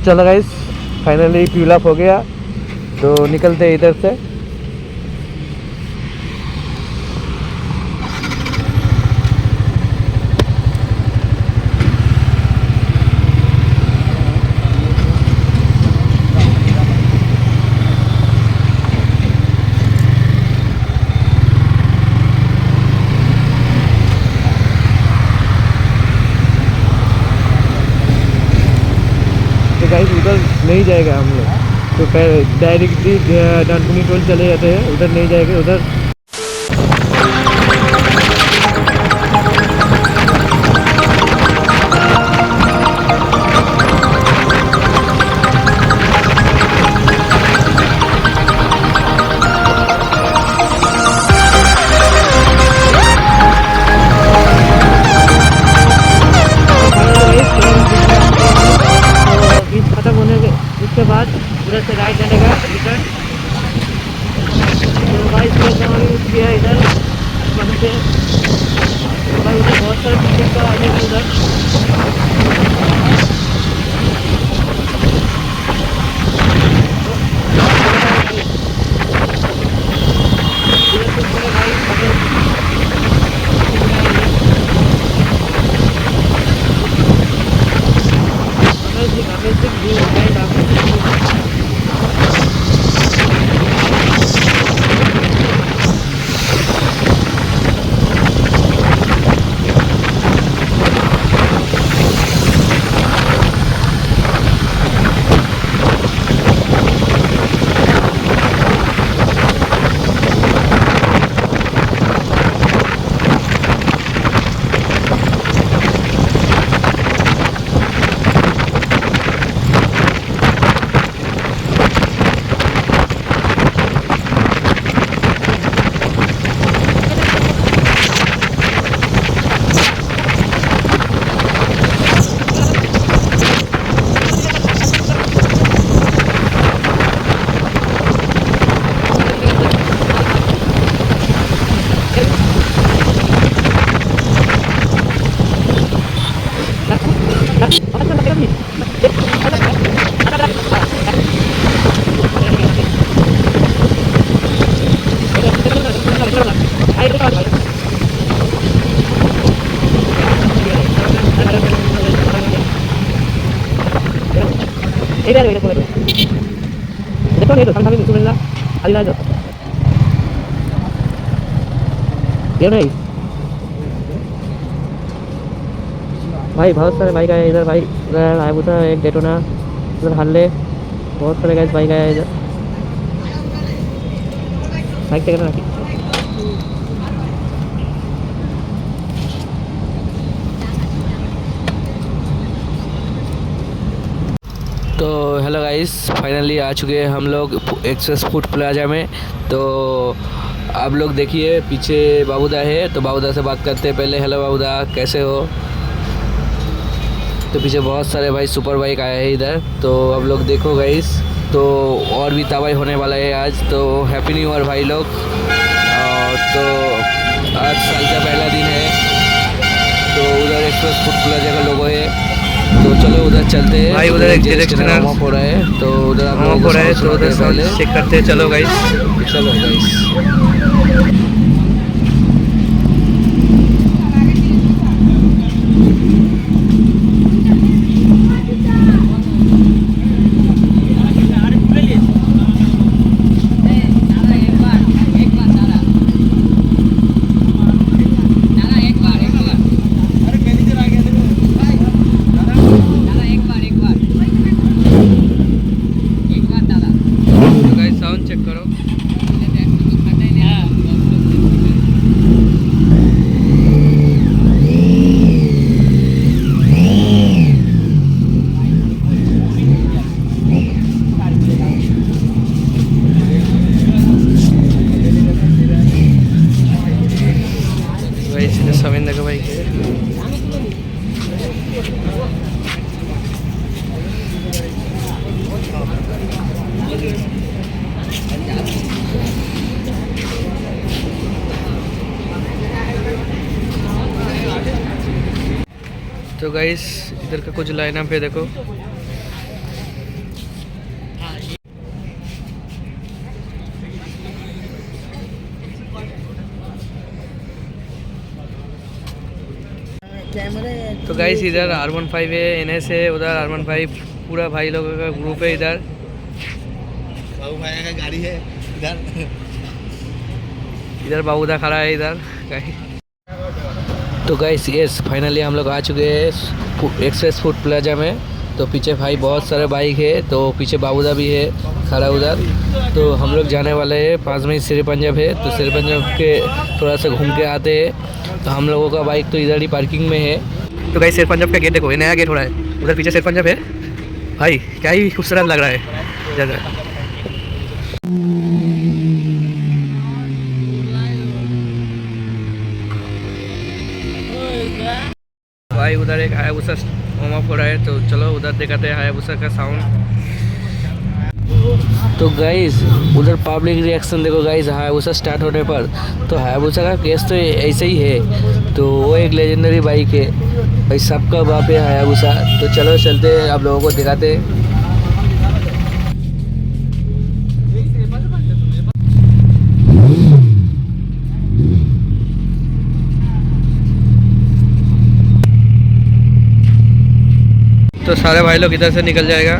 चलो guys, finally fuel up हो गया, तो निकलते इधर से। गाइस उधर नहीं जाएगा हम लोग, तो डायरेक्टली डानकुनी टोल चले जाते हैं, उधर नहीं जाएंगे। उधर उसके बाद उधर से राइट जानेगा रिटर्न। तो भाई किया इधर वहाँ से भाई उधर बहुत सारे टिकट का आने के उधर देखो नहीं तो सामने में मिला अभी ला दो ये नहीं भाई। बहुत सारे बाइक आए इधर भाई, उधर हायाबुसा, एक डेटोना, उधर हार्ले, बहुत सारे गाइस बाइक आए इधर। बाइक टेकना रखी। तो हेलो गाइस, फाइनली आ चुके हैं हम लोग एक्सेस फूड प्लाजा में। तो आप लोग देखिए पीछे बाबूदा है, तो बाबूदा से बात करते हैं पहले। हेलो बाबूदा, कैसे हो? तो पीछे बहुत सारे भाई सुपर बाइक आए हैं इधर, तो आप लोग देखो गाइस। तो और भी तबाही होने वाला है आज, तो हैप्पी न्यू ईयर भाई लोग। तो आज साल का पहला दिन है, तो उधर एक्सप्रेस फूड प्लाजा का लोगो है, तो चलो उधर चलते हैं भाई। उधर एक डायरेक्शनल ऑफ हो रहा है, तो उधर आप लोग हो रहा है, तो उधर साउंड चेक करते हैं। चलो गाइस, चलो गाइस। तो गाइस इधर का कुछ लाइनअप है देखो। तो गाइस इधर R15 है, NS है, उधर R15, पूरा भाई लोगों का ग्रुप है इधर। बाबू भाई का गाड़ी है इधर। इधर बाबूदा खड़ा है इधर। तो गाइस यस फाइनली हम लोग आ चुके हैं एक्सप्रेस फूड प्लाजा में। तो पीछे भाई बहुत सारे बाइक है, तो पीछे बाबूदा भी है खड़ा उधर। तो हम लोग जाने वाले हैं, पास में ही शेर पंजाब है, तो शेर पंजाब के थोड़ा सा घूम के आते हैं। तो हम लोगों का बाइक तो इधर ही पार्किंग में है। तो गाइस शेर पंजाब का गेट देखो, ये नया गेट हो रहा है, उधर पीछे शेर पंजाब है भाई, क्या ही खूबसूरत लग रहा है जगह। भाई उधर एक हायाबुसा वार्म अप हो रहा है, तो चलो उधर दिखाते हैं हायाबुसा का साउंड। तो गाइस उधर पब्लिक रिएक्शन देखो गाइस हायाबुसा स्टार्ट होने पर। तो हायाबुसा का केस तो ऐसे ही है, तो वो एक लेजेंडरी बाइक है भाई, सबका बाप है हायाबुसा। तो चलो चलते हैं, आप लोगों को दिखाते हैं। तो सारे भाई लोग इधर से निकल जाएगा।